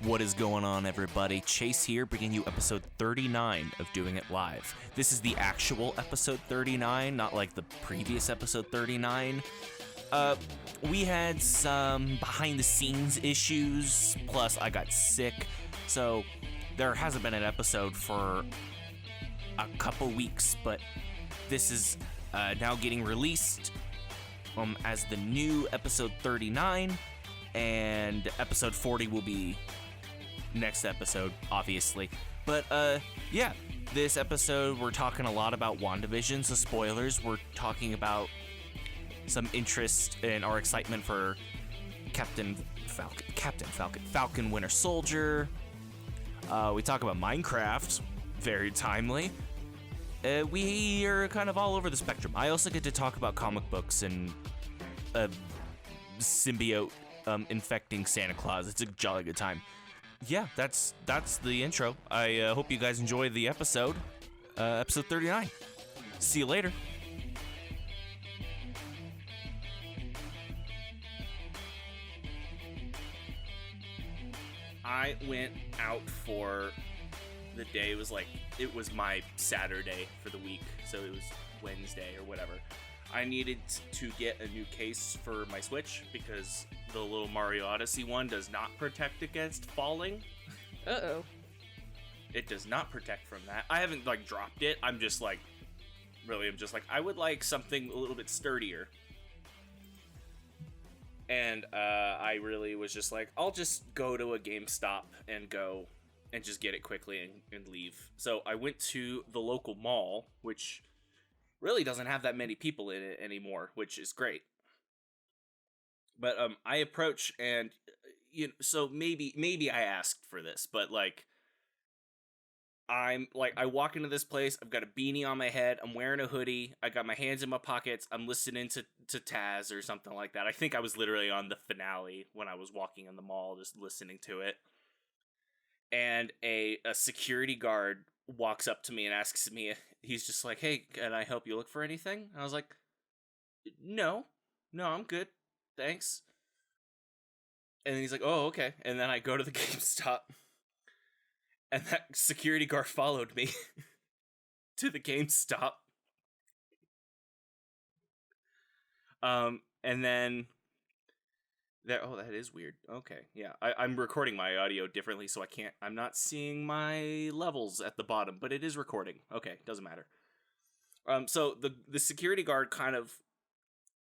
What is going on, everybody? Chase here, bringing you episode 39 of Doing It Live. This is the actual episode 39, not like the previous episode 39. We had some behind-the-scenes issues, plus I got sick, so there hasn't been an episode for a couple weeks, but this is now getting released as the new episode 39, and episode 40 will be next episode, obviously. But yeah, this episode we're talking a lot about WandaVision, so spoilers. We're talking about some interest in our excitement for Captain Falcon Winter Soldier. We talk about Minecraft, very timely. We are kind of all over the spectrum. I also get to talk about comic books and a symbiote infecting Santa Claus. It's a jolly good time. Yeah, that's the intro. I hope you guys enjoy the episode, episode 39. See you later. I went out for the day. It was my Saturday for the week, so it was Wednesday or whatever. I needed to get a new case for my Switch because the little Mario Odyssey one does not protect against falling. Uh-oh. It does not protect from that. I haven't, dropped it. I'm just I would like something a little bit sturdier. And I really was just like, I'll just go to a GameStop and go and just get it quickly and leave. So I went to the local mall, which really doesn't have that many people in it anymore, which is great. But I approach and so maybe I asked for this, but I walk into this place, I've got a beanie on my head, I'm wearing a hoodie, I got my hands in my pockets, I'm listening to Taz or something like that. I think I was literally on the finale when I was walking in the mall, just listening to it. And a security guard walks up to me and asks me, he's just like, "Hey, can I help you look for anything?" I was like, No, I'm good, thanks. And then he's like, "Oh, okay." And then I go to the GameStop, and that security guard followed me to the GameStop. And then that is weird. Okay, yeah. I'm recording my audio differently, so I'm not seeing my levels at the bottom, but it is recording. Okay, doesn't matter. So the security guard kind of,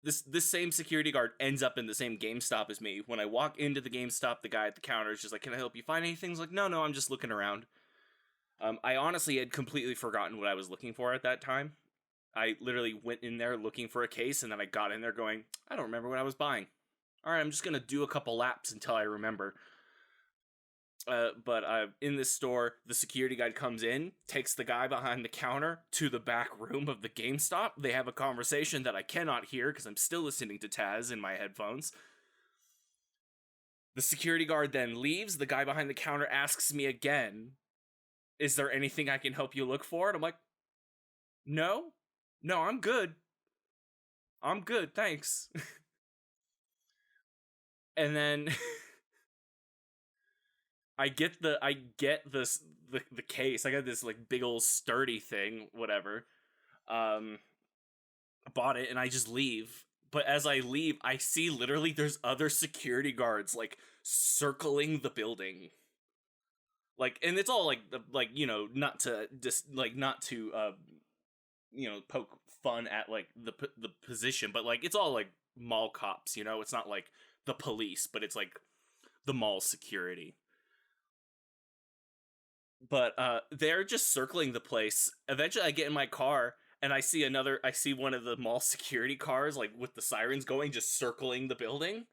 this same security guard ends up in the same GameStop as me. When I walk into the GameStop, the guy at the counter is just like, "Can I help you find anything?" I was like, No, I'm just looking around. I honestly had completely forgotten what I was looking for at that time. I literally went in there looking for a case, and then I got in there going, I don't remember what I was buying. All right, I'm just going to do a couple laps until I remember. But in this store, the security guard comes in, takes the guy behind the counter to the back room of the GameStop. They have a conversation that I cannot hear because I'm still listening to Taz in my headphones. The security guard then leaves. The guy behind the counter asks me again, "Is there anything I can help you look for?" And I'm like, No, I'm good. I'm good, thanks. And then I get the case. I got this big old sturdy thing, whatever. I bought it and I just leave. But as I leave, I see literally there's other security guards circling the building. And it's all not to just not to poke fun at the position, but it's all mall cops, it's not the police, but it's the mall security. But they're just circling the place. Eventually I get in my car and I see one of the mall security cars with the sirens going, just circling the building.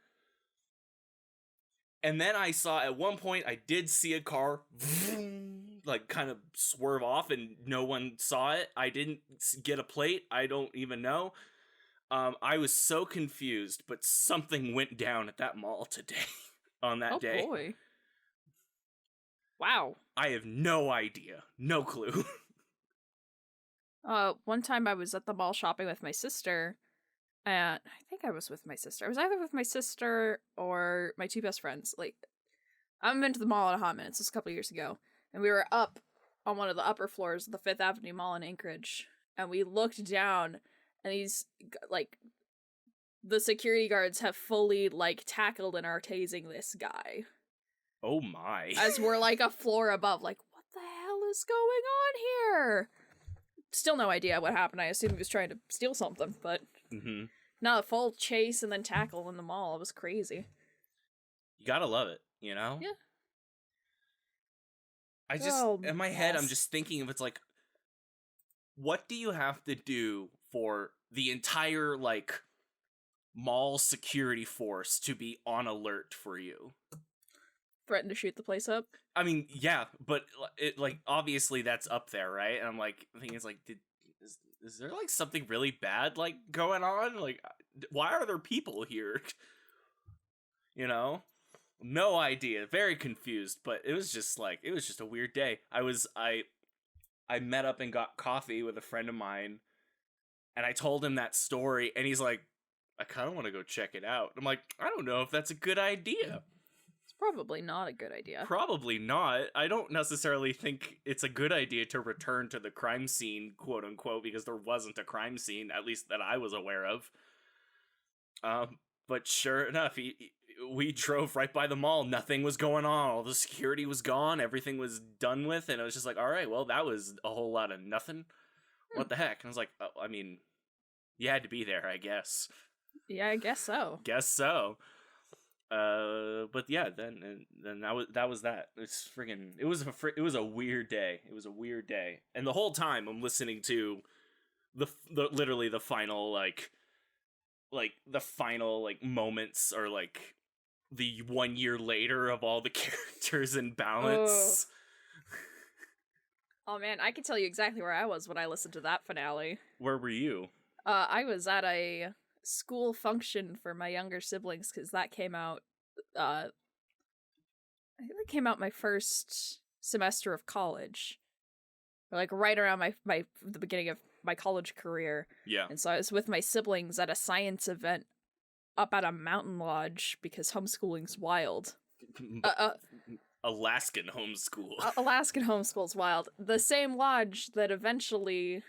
And then I saw at one point I did see a car kind of swerve off, and no one saw it. I didn't get a plate. I don't even know. I was so confused, but something went down at that mall today. On that day. Oh boy. Wow. I have no idea. No clue. One time I was at the mall shopping with my sister, and I think I was with my sister. I was either with my sister or my two best friends. I haven't been to the mall in a hot minute. This was a couple years ago. And we were up on one of the upper floors of the Fifth Avenue Mall in Anchorage. And we looked down, and these, like, the security guards have fully, like, tackled and are tasing this guy. Oh my. As we're, like, a floor above. Like, what the hell is going on here? Still no idea what happened. I assume he was trying to steal something, but... Mm-hmm. No, a full chase and then tackle in the mall. It was crazy. You gotta love it, you know? Yeah. I just, in my head, I'm just thinking of it's like, what do you have to do for the entire, like, mall security force to be on alert for you? Threaten to shoot the place up? I mean, yeah, but it, like, obviously that's up there, right? And I'm like, thinking it's like, is there, like, something really bad, like, going on? Like, why are there people here? You know? No idea. Very confused, but it was just a weird day. I met up and got coffee with a friend of mine, and I told him that story, and he's like, I kind of want to go check it out. I'm like, I don't know if that's a good idea. It's probably not a good idea. Probably not. I don't necessarily think it's a good idea to return to the crime scene, quote unquote, because there wasn't a crime scene, at least that I was aware of. But sure enough, we drove right by the mall. Nothing was going on. All the security was gone. Everything was done with. And it was just like, all right, well, that was a whole lot of nothing. What the heck? And I was like, oh, I mean, you had to be there, I guess. Yeah, I guess so. Guess so. But yeah, then that was that. It's friggin'. It was a weird day. It was a weird day. And the whole time I'm listening to the literally the final like the final like moments, or like the 1 year later of all the characters in balance. Oh man, I can tell you exactly where I was when I listened to that finale. Where were you? I was at a school function for my younger siblings, because that came out, I think that came out my first semester of college. Or like right around the beginning of my college career. Yeah. And so I was with my siblings at a science event up at a mountain lodge, because homeschooling's wild. Alaskan homeschool. Alaskan homeschool's wild. The same lodge that eventually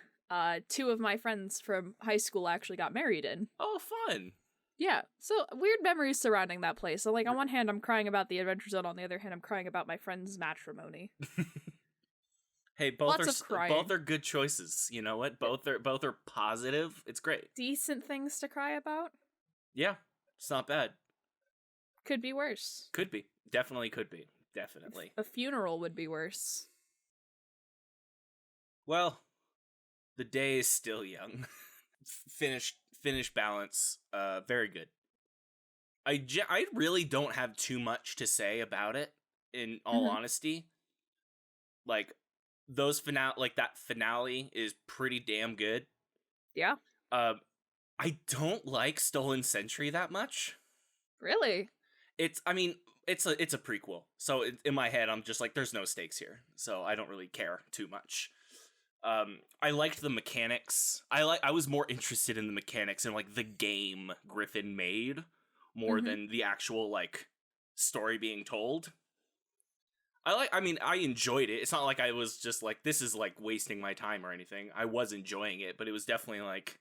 two of my friends from high school actually got married in. Oh, fun. Yeah, so weird memories surrounding that place. So, like, on one hand, I'm crying about the Adventure Zone. On the other hand, I'm crying about my friend's matrimony. Hey, both are good choices. You know what? Both are positive. It's great. Decent things to cry about. Yeah, it's not bad. Could be worse. Could be. Definitely could be. Definitely. A funeral would be worse. Well, the day is still young. Finish balance. Very good. I really don't have too much to say about it, in all honesty. Like, that finale is pretty damn good. Yeah. I don't like Stolen Century that much. Really? It's a prequel. So in my head, I'm just like, there's no stakes here. So I don't really care too much. I liked the mechanics. I was more interested in the mechanics and like the game Griffin made more than the actual like story being told. I enjoyed it. It's not like I was just like, this is like wasting my time or anything. I was enjoying it, but it was definitely like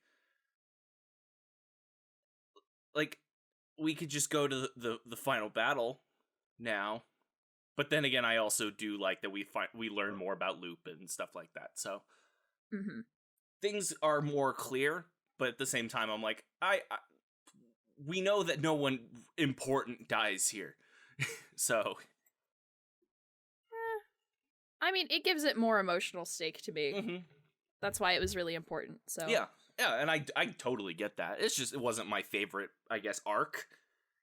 we could just go to the final battle now. But then again, I also do like that we learn more about Loop and stuff like that. So things are more clear, but at the same time, I'm like, we know that no one important dies here. So I mean, it gives it more emotional stake to me. That's why it was really important. So yeah, and I totally get that. It's just, it wasn't my favorite, I guess, arc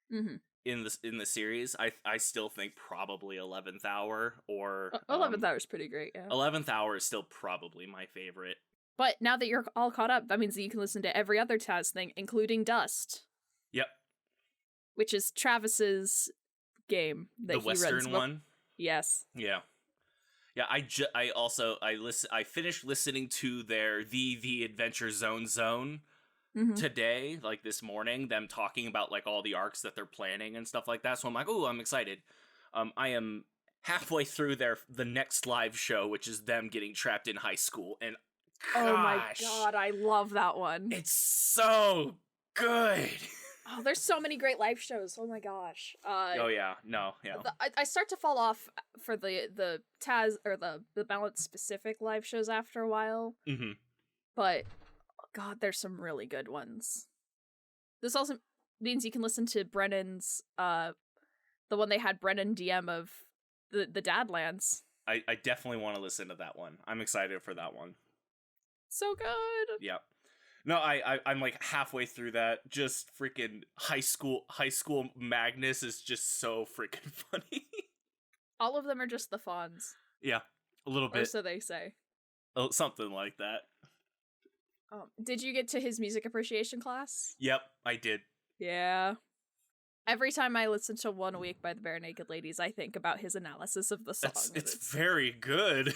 in the series. I still think probably 11th Hour or 11th Hour is pretty great. Yeah, 11th Hour is still probably my favorite. But now that you're all caught up, that means that you can listen to every other Taz thing, including Dust. Yep. Which is Travis's game that the Western one. Yes. Yeah. Yeah, I finished listening to their the Adventure Zone today, like this morning, them talking about like all the arcs that they're planning and stuff like that. So I'm like, oh, I'm excited. I am halfway through the next live show, which is them getting trapped in high school, and Oh my gosh, god, I love that one. it's so good. Oh, there's so many great live shows. Oh my gosh. Oh yeah, no, yeah. I start to fall off for the Taz or the Balance specific live shows after a while. Mm-hmm. But god, there's some really good ones. This also means you can listen to Brennan's the one they had Brennan DM of the Dadlands. I definitely want to listen to that one. I'm excited for that one. So good. Yeah. No, I'm like halfway through that. Just freaking high school Magnus is just so freaking funny. All of them are just the Fonz. Yeah, a little bit. Or so they say. Oh, something like that. Did you get to his music appreciation class? Yep, I did. Yeah. Every time I listen to 1 Week by the Bare Naked Ladies, I think about his analysis of the song. It's very good.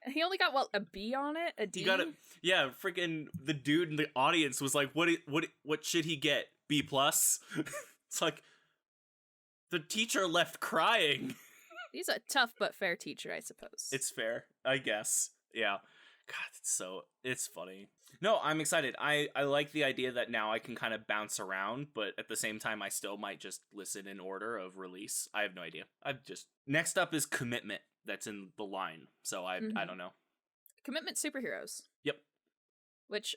He only got, a B on it? A D? You got it. Yeah, freaking the dude in the audience was like, what should he get? B+? It's like, the teacher left crying. He's a tough but fair teacher, I suppose. It's fair, I guess. Yeah. God, it's funny. No, I'm excited. I like the idea that now I can kind of bounce around, but at the same time, I still might just listen in order of release. I have no idea. Next up is Commitment. That's in the line. So I don't know. Commitment Superheroes. Yep. Which,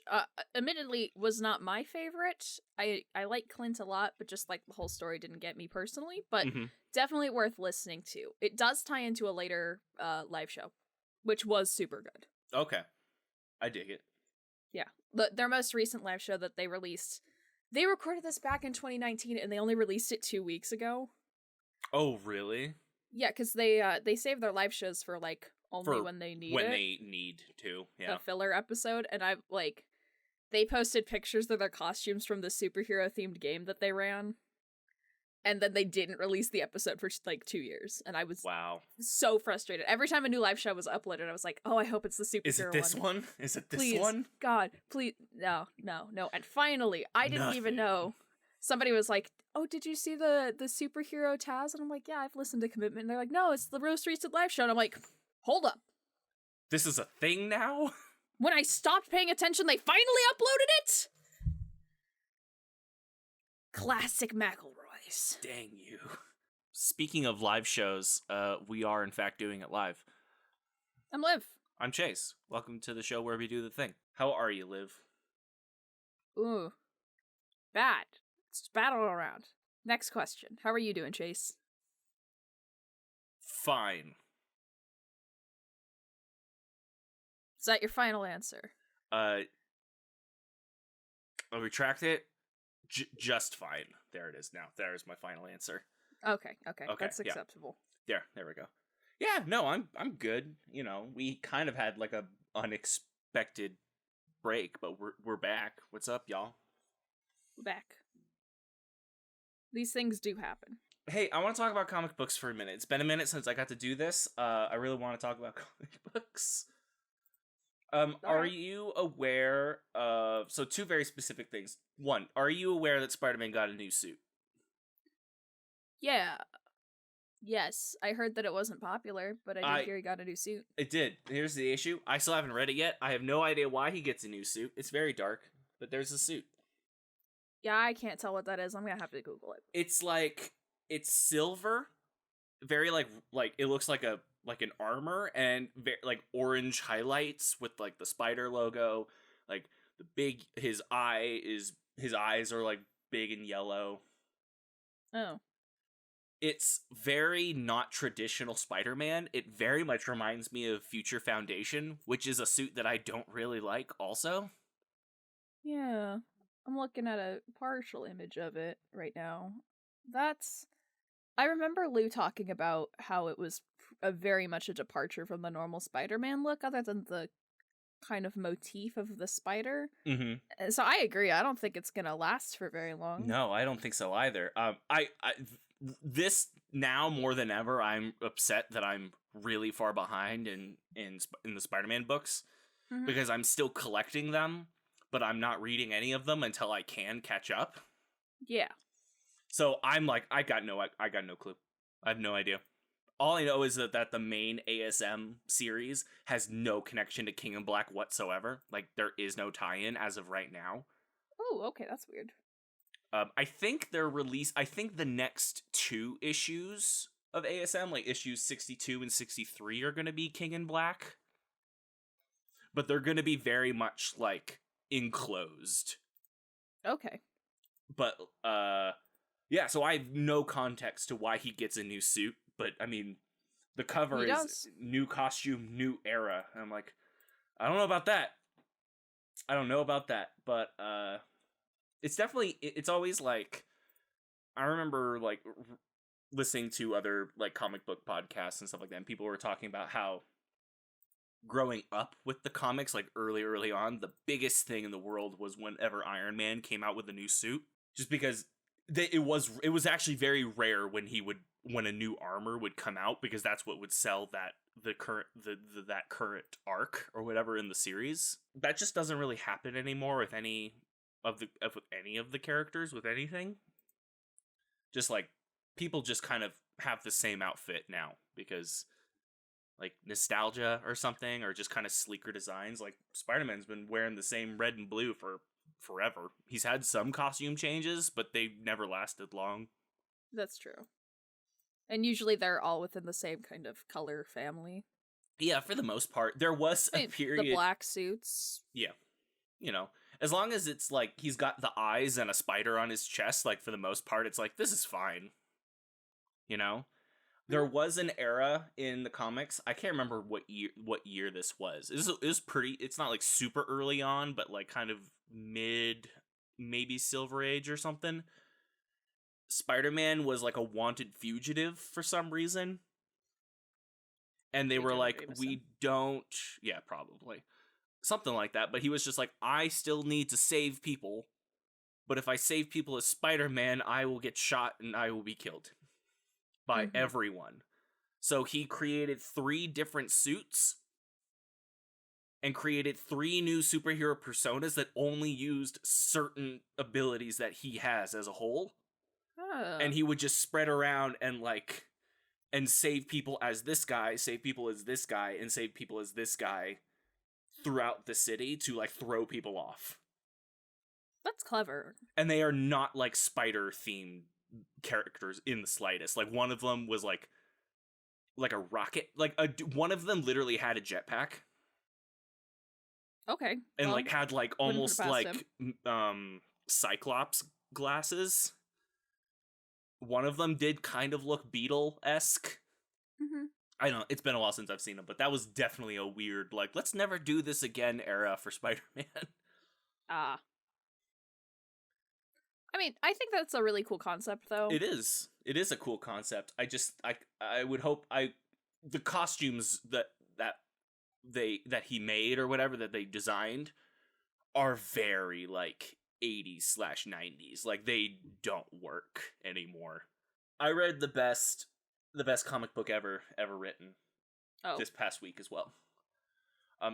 admittedly, was not my favorite. I like Clint a lot, but just, the whole story didn't get me personally. But definitely worth listening to. It does tie into a later live show, which was super good. Okay. I dig it. Yeah. Their most recent live show that they released, they recorded this back in 2019, and they only released it 2 weeks ago. Oh, really? Yeah, because they save their live shows for, only when they need it. When they need to, yeah. A filler episode, and they posted pictures of their costumes from the superhero-themed game that they ran, and then they didn't release the episode for, 2 years, and I was so frustrated. Every time a new live show was uploaded, I was like, oh, I hope it's the superhero one. Is it this one? Is it this please, one? God, please, no. And finally, I didn't even know. Somebody was like, oh, did you see the superhero Taz? And I'm like, yeah, I've listened to Commitment. And they're like, no, it's the most recent live show. And I'm like, hold up. This is a thing now? When I stopped paying attention, they finally uploaded it? Classic McElroys. Dang you. Speaking of live shows, we are in fact doing it live. I'm Liv. I'm Chase. Welcome to the show where we do the thing. How are you, Liv? Ooh. Bad. It's bad all around. Next question. How are you doing, Chase? Fine. Is that your final answer? I'll retract it. Just fine. There it is now. There is my final answer. Okay. That's acceptable. Yeah. There we go. Yeah, no, I'm good. You know, we kind of had a unexpected break, but we're back. What's up, y'all? We're back. These things do happen. Hey, I want to talk about comic books for a minute. It's been a minute since I got to do this. I really want to talk about comic books. Are you aware of... So, two very specific things. One, are you aware that Spider-Man got a new suit? Yeah. Yes. I heard that it wasn't popular, but I did hear he got a new suit. It did. Here's the issue. I still haven't read it yet. I have no idea why he gets a new suit. It's very dark, but there's a suit. Yeah, I can't tell what that is. I'm gonna have to Google it. It's silver, very it looks like an armor, and very, orange highlights with the spider logo. His eyes are big and yellow. Oh. It's very not traditional Spider-Man. It very much reminds me of Future Foundation, which is a suit that I don't really like also. Yeah. I'm looking at a partial image of it right now. I remember Lou talking about how it was very much a departure from the normal Spider-Man look, other than the kind of motif of the spider. Mm-hmm. So I agree. I don't think it's gonna last for very long. No, I don't think so either. This now more than ever, I'm upset that I'm really far behind in the Spider-Man books, because I'm still collecting them, but I'm not reading any of them until I can catch up. Yeah. So I'm I got no clue. I have no idea. All I know is that the main ASM series has no connection to King in Black whatsoever. Like, there is no tie-in as of right now. Oh, okay, that's weird. I think the next 2 issues of ASM, like issues 62 and 63, are going to be King in Black. But they're going to be very much, like, enclosed. Okay. But, yeah, so I have no context to why he gets a new suit. But, I mean, the cover is new costume, new era. And I'm like, I don't know about that. But, it's definitely, it's always, like, I remember, like, listening to other, like, comic book podcasts and stuff like that. And people were talking about how growing up with the comics, like, early on, the biggest thing in the world was whenever Iron Man came out with a new suit. Just because it was actually very rare when a new armor would come out, because that's what would sell that current arc or whatever in the series. That just doesn't really happen anymore with any of the characters, with anything. Just like, people just kind of have the same outfit now because, like, nostalgia or something, or just kind of sleeker designs. Like, Spider-Man's been wearing the same red and blue for forever. He's had some costume changes, but they've never lasted long. That's true. And usually they're all within the same kind of color family. Yeah, for the most part. There was a period... The black suits. Yeah. You know, as long as it's, like, he's got the eyes and a spider on his chest, like, for the most part, it's like, this is fine. You know? There was an era in the comics, I can't remember what year this was. It was pretty, it's not, like, super early on, but, like, kind of mid, maybe Silver Age or something. Spider-Man was, like, a wanted fugitive for some reason. And they were like, we don't... Yeah, probably. Something like that. But he was just like, I still need to save people. But if I save people as Spider-Man, I will get shot and I will be killed by everyone. So he created 3 different suits and created 3 new superhero personas that only used certain abilities that he has as a whole. And he would just spread around and, like, and save people as this guy, save people as this guy, and save people as this guy throughout the city to, like, throw people off. That's clever. And they are not, like, spider-themed characters in the slightest. Like, one of them was, like a rocket. Like, one of them literally had a jetpack. Okay. And, like, had, like, almost, like, Cyclops glasses. One of them did kind of look Beetle-esque. I don't know, it's been a while since I've seen them, but that was definitely a weird, like, let's never do this again era for Spider-Man. I mean, I think that's a really cool concept, though. It is. It is a cool concept. I would hope the costumes that he made or whatever that they designed are very, like, 80s/90s. Like, they don't work anymore. I read the best comic book ever written this past week as well.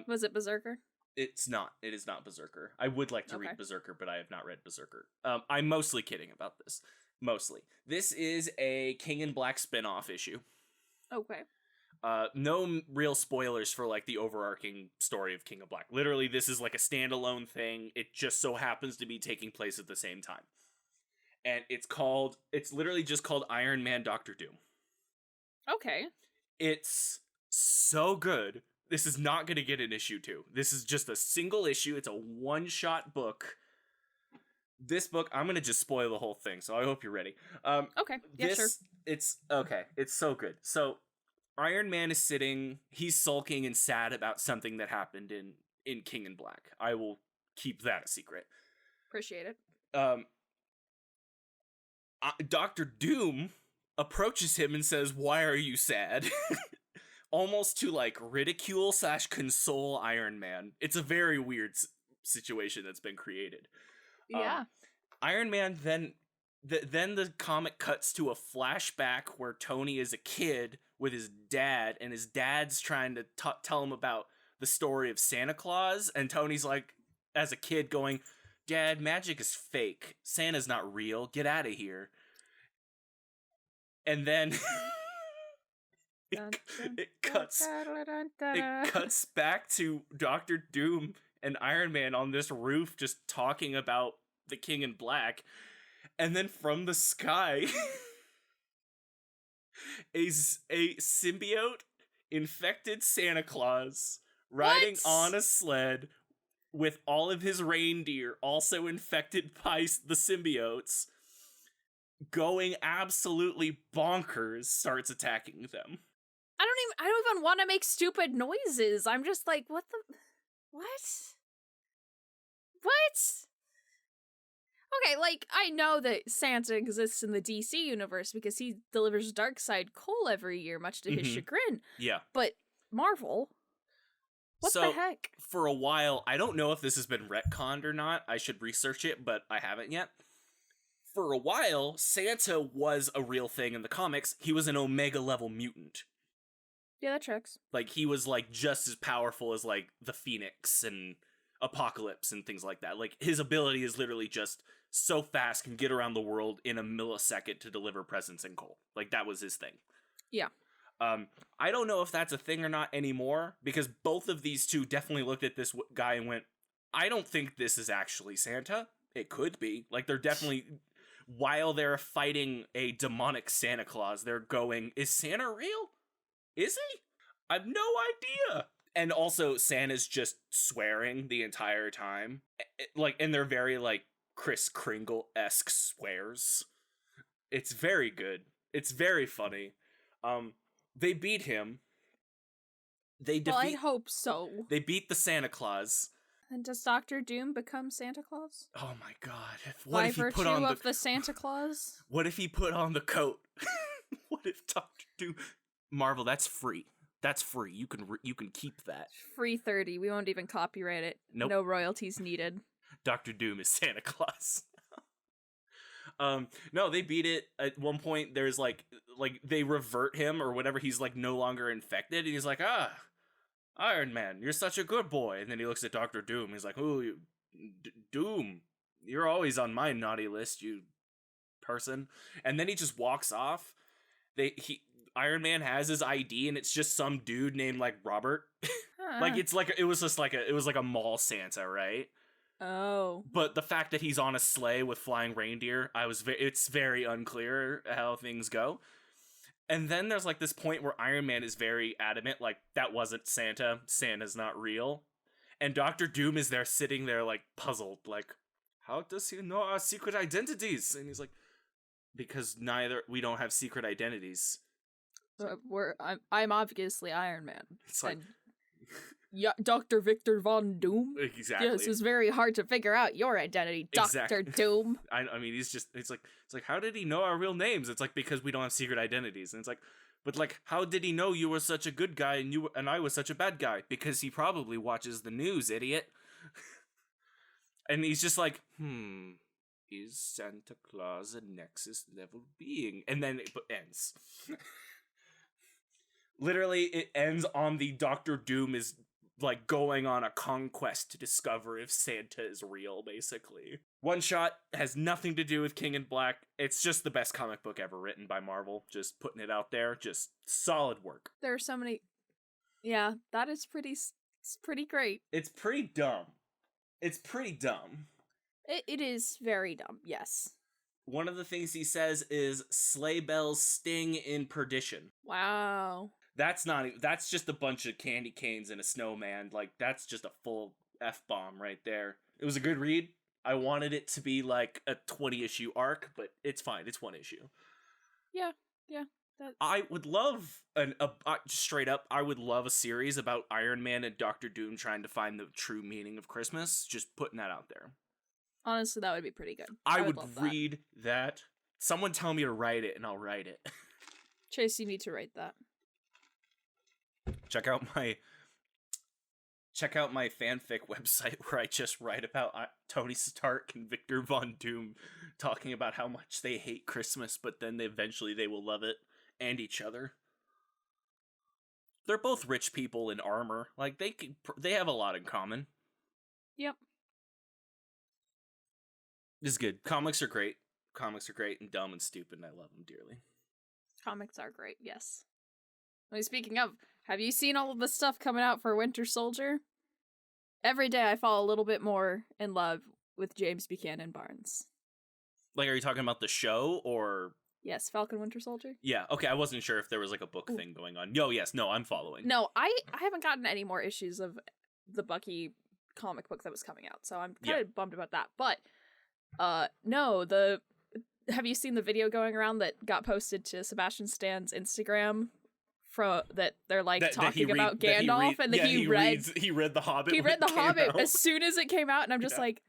Was it Berserker? It's not. It is not Berserker. I would like to read Berserker, but I have not read Berserker. I'm mostly kidding about this. Mostly. This is a King in Black spin-off issue. Okay. No real spoilers for, like, the overarching story of King in Black. Literally, this is, like, a standalone thing. It just so happens to be taking place at the same time. And it's literally just called Iron Man Dr. Doom. Okay. It's so good. This is not going to get an issue 2. This is just a single issue. It's a one-shot book. This book, I'm going to just spoil the whole thing, so I hope you're ready. Okay, yeah, sure. It's so good. So, Iron Man is sitting, he's sulking and sad about something that happened in King in Black. I will keep that a secret. Appreciate it. Dr. Doom approaches him and says, "Why are you sad?" Almost to, like, ridicule/console Iron Man. It's a very weird situation that's been created. Yeah. Iron Man then the comic cuts to a flashback where Tony is a kid with his dad, and his dad's trying to tell him about the story of Santa Claus, and Tony's like, as a kid, going, "Dad, magic is fake. Santa's not real. Get out of here." And then It cuts back to Dr. Doom and Iron Man on this roof just talking about the King in Black. And then from the sky, a symbiote infected Santa Claus riding on a sled with all of his reindeer also infected by the symbiotes, going absolutely bonkers, starts attacking them. I don't even want to make stupid noises. I'm just like, what? Okay, like, I know that Santa exists in the DC universe because he delivers Darkseid coal every year, much to his chagrin. Yeah. But Marvel? What the heck? For a while, I don't know if this has been retconned or not. I should research it, but I haven't yet. For a while, Santa was a real thing in the comics. He was an Omega-level mutant. Yeah, that tracks. Like, he was, like, just as powerful as, like, the Phoenix and Apocalypse and things like that. Like, his ability is literally just so fast, can get around the world in a millisecond to deliver presents and coal. Like, that was his thing. Yeah. I don't know if that's a thing or not anymore, because both of these two definitely looked at this guy and went, I don't think this is actually Santa. It could be. Like, they're definitely, while they're fighting a demonic Santa Claus, they're going, is Santa real? Is he? I have no idea. And also, Santa's just swearing the entire time. Like, and they're very, like, Kris Kringle-esque swears. It's very good. It's very funny. They beat him. Well, I hope so. They beat the Santa Claus. And does Dr. Doom become Santa Claus? Oh my god. By virtue of the Santa Claus? What if he put on the coat? What if Dr. Doom... Marvel, that's free. That's free. You can keep that. Free 30. We won't even copyright it. Nope. No royalties needed. Dr. Doom is Santa Claus. No, they beat it. At one point, there's like they revert him or whatever. He's like no longer infected. And he's like, Iron Man, you're such a good boy. And then he looks at Dr. Doom. He's like, oh, Doom, you're always on my naughty list, you person. And then he just walks off. Iron Man has his ID, and it's just some dude named like Robert. Like it was like a mall Santa, right? Oh. But the fact that he's on a sleigh with flying reindeer, it's very unclear how things go. And then there's like this point where Iron Man is very adamant, like, that wasn't Santa. Santa's not real. And Dr. Doom is there sitting there like puzzled, like, how does he know our secret identities? And he's like, because we don't have secret identities. I'm obviously Iron Man. It's like, yeah, Dr. Victor Von Doom. Exactly. Yes, it's very hard to figure out your identity, Dr. Doom. I mean, it's like, how did he know our real names? It's like, because we don't have secret identities. And it's like, but like, how did he know you were such a good guy and I was such a bad guy? Because he probably watches the news, idiot. And he's just like, is Santa Claus a Nexus level being? And then it ends. Literally, it ends on the Dr. Doom is like going on a conquest to discover if Santa is real, basically. One Shot has nothing to do with King in Black. It's just the best comic book ever written by Marvel. Just putting it out there. Just solid work. There are so many... Yeah, that is pretty great. It's pretty dumb. It is very dumb, yes. One of the things he says is, sleigh bells sting in perdition. Wow. That's just a bunch of candy canes and a snowman. Like, that's just a full F-bomb right there. It was a good read. I wanted it to be like a 20-issue arc, but it's fine. It's one issue. Yeah. I would love straight up, I would love a series about Iron Man and Dr. Doom trying to find the true meaning of Christmas. Just putting that out there. Honestly, that would be pretty good. I would read that. Someone tell me to write it, and I'll write it. Chase, you need to write that. Check out my fanfic website where I just write about Tony Stark and Victor Von Doom talking about how much they hate Christmas, but then eventually they will love it and each other. They're both rich people in armor. Like, they have a lot in common. Yep. This is good. Comics are great. Comics are great and dumb and stupid, and I love them dearly. Comics are great, yes. I mean, speaking of, have you seen all of the stuff coming out for Winter Soldier? Every day I fall a little bit more in love with James Buchanan Barnes. Like, are you talking about the show or? Yes, Falcon Winter Soldier. Yeah, okay, I wasn't sure if there was like a book thing going on. No, yes, no, I'm following. No, I haven't gotten any more issues of the Bucky comic book that was coming out, so I'm kind of bummed about that. But, no, have you seen the video going around that got posted to Sebastian Stan's Instagram? That they're like talking about Gandalf, and that he read The Hobbit. He read The Hobbit as soon as it came out, and I'm just like,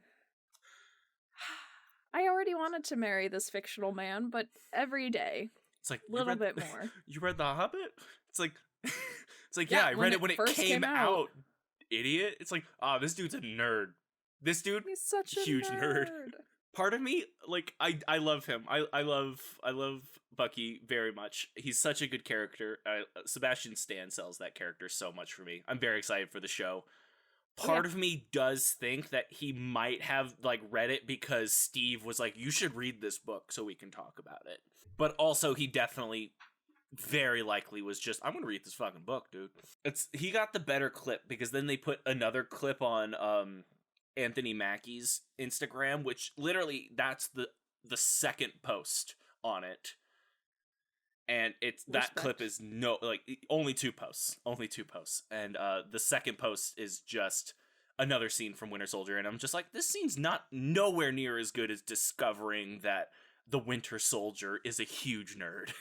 I already wanted to marry this fictional man, but every day, it's like a little bit more. You read The Hobbit? It's like yeah, I read it when it came out. Idiot! It's like, this dude's a nerd. This dude, he's such a huge nerd. Part of me, like, I love him. I love Bucky very much. He's such a good character. Sebastian Stan sells that character so much for me. I'm very excited for the show. Part of me does think that he might have, like, read it because Steve was like, you should read this book so we can talk about it. But also, he definitely, very likely was just, I'm gonna read this fucking book, dude. He got the better clip because then they put another clip on, Anthony Mackie's Instagram, which literally that's the second post on it, and that clip is only two posts, and the second post is just another scene from Winter Soldier, and I'm just like, this scene's nowhere near as good as discovering that the Winter Soldier is a huge nerd.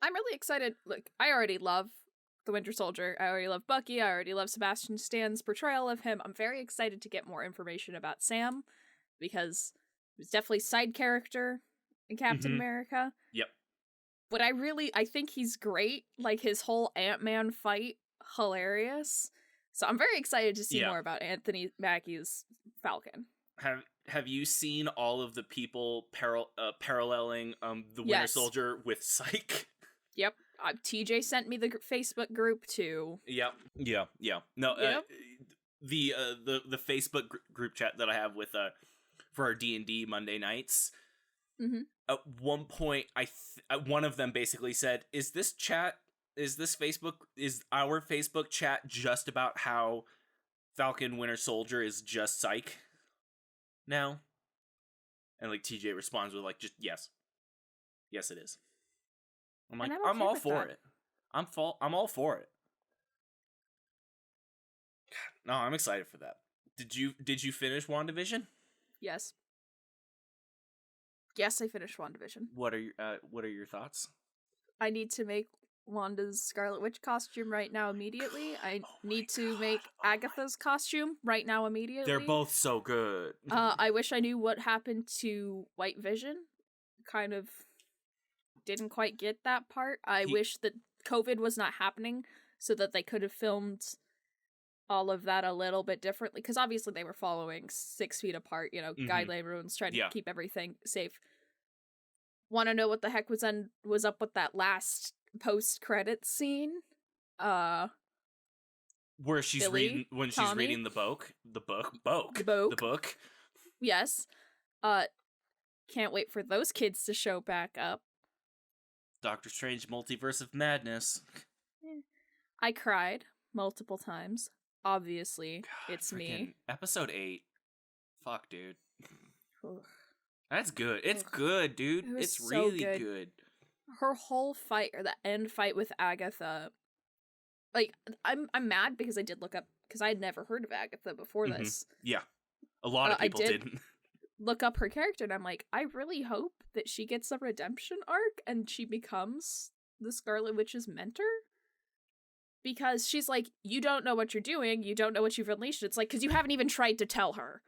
I'm really excited. Like, I already love the Winter Soldier. I already love Bucky. I already love Sebastian Stan's portrayal of him. I'm very excited to get more information about Sam, because he was definitely side character in Captain America. Yep. But I think he's great. Like, his whole Ant-Man fight, hilarious. So I'm very excited to see more about Anthony Mackie's Falcon. Have you seen all of the people paralleling the Winter Soldier with Psyche? Yep. TJ sent me the Facebook group too. Yep. Yeah. No, the Facebook group chat that I have with for our D&D Monday nights. Mm-hmm. At one point, one of them basically said, "Is our Facebook chat just about how Falcon Winter Soldier is just Psyche now?" And like TJ responds with like, "Just yes, it is." I'm like, I'm all for it. I'm all for it. No, I'm excited for that. Did you finish WandaVision? Yes. Yes, I finished WandaVision. What are your thoughts? I need to make Wanda's Scarlet Witch costume right now immediately. I need to make Agatha's costume right now immediately. They're both so good. I wish I knew what happened to White Vision. Kind of didn't quite get that part. I wish that COVID was not happening so that they could have filmed all of that a little bit differently, because obviously they were following 6 feet apart, guideline rules, trying to keep everything safe. Want to know what the heck was up with that last post-credits scene? Where she's Billy, she's reading the book. Yes. Can't wait for those kids to show back up. Doctor Strange Multiverse of Madness. I cried multiple times. Obviously, God, it's me. Episode 8. Fuck, dude. That's good. It's good, dude. It's so really good. Her whole fight, or the end fight with Agatha. Like, I'm mad because I did look up, because I had never heard of Agatha before this. Yeah. A lot of people didn't. Look up her character, and I'm like, I really hope that she gets a redemption arc and she becomes the Scarlet Witch's mentor. Because she's like, you don't know what you're doing, you don't know what you've unleashed. It's like, because you haven't even tried to tell her.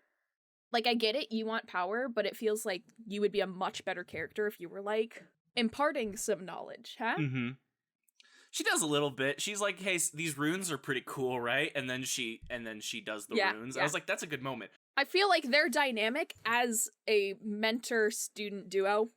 Like, I get it, you want power, but it feels like you would be a much better character if you were, like, imparting some knowledge, huh? Mm-hmm. She does a little bit. She's like, hey, these runes are pretty cool, right? And then she does the runes. Yeah. I was like, that's a good moment. I feel like their dynamic as a mentor-student duo,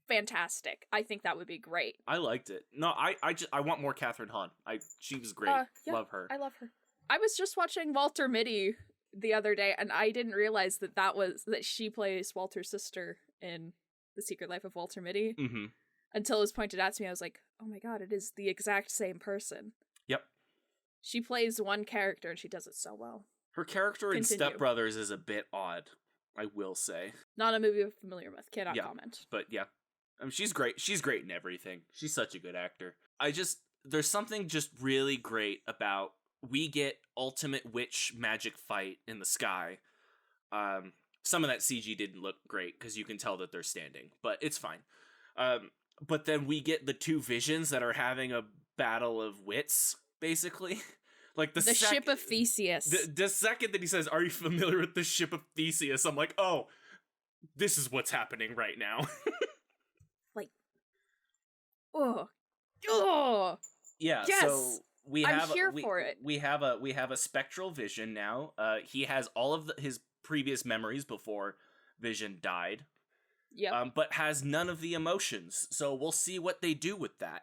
fantastic. I think that would be great. I liked it. No, I want more Catherine Hahn. She was great. Love her. I love her. I was just watching Walter Mitty the other day, and I didn't realize that she plays Walter's sister in The Secret Life of Walter Mitty. Mm-hmm. until it was pointed out to me. I was like, oh my god, it is the exact same person. Yep. She plays one character and she does it so well. Her character in Continue. Step Brothers is a bit odd, I will say. Not a movie I'm familiar with. Cannot comment. But yeah. I mean, she's great. She's great in everything. She's such a good actor. There's something just really great about, we get ultimate witch magic fight in the sky. Some of that CG didn't look great because you can tell that they're standing, but it's fine. But then we get the two visions that are having a battle of wits, basically. Like the ship of Theseus. The second that he says, "Are you familiar with the ship of Theseus?" I'm like, oh, this is what's happening right now. Like, oh, yeah. Yes! So I'm here for it. We have a spectral Vision now. He has all of his previous memories before Vision died. Yeah. But has none of the emotions. So we'll see what they do with that.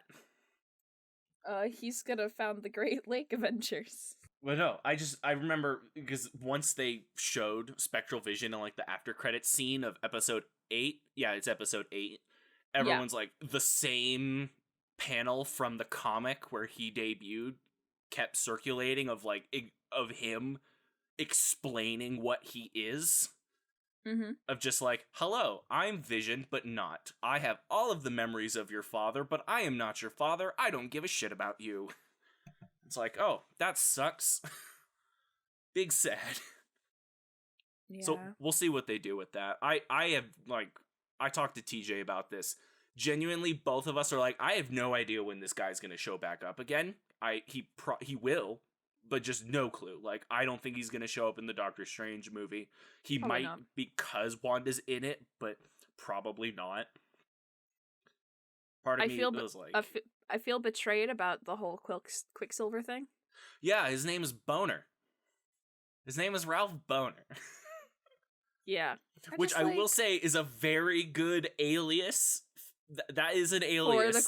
He's gonna found the Great Lake Adventures. Well, no, I remember because once they showed Spectral Vision in like the after credits scene of episode 8. Yeah, it's episode 8. Everyone's like, the same panel from the comic where he debuted kept circulating of like of him explaining what he is. Mm-hmm. Of just like, hello, I'm Vision, but not. I have all of the memories of your father, but I am not your father. I don't give a shit about you. It's like, oh, that sucks. Big sad. Yeah. So we'll see what they do with that. I have, like, I talked to TJ about this. Genuinely, both of us are like, I have no idea when this guy's gonna show back up again. He will, but just no clue. Like, I don't think he's gonna show up in the Doctor Strange movie. He Probably might not. because Wanda's in it, but probably not. Part of me was like, I feel betrayed about the whole Quicksilver thing. yeah, his name is Boner. His name is Ralph Boner. Yeah. Which I will say is a very good alias. That is an alias for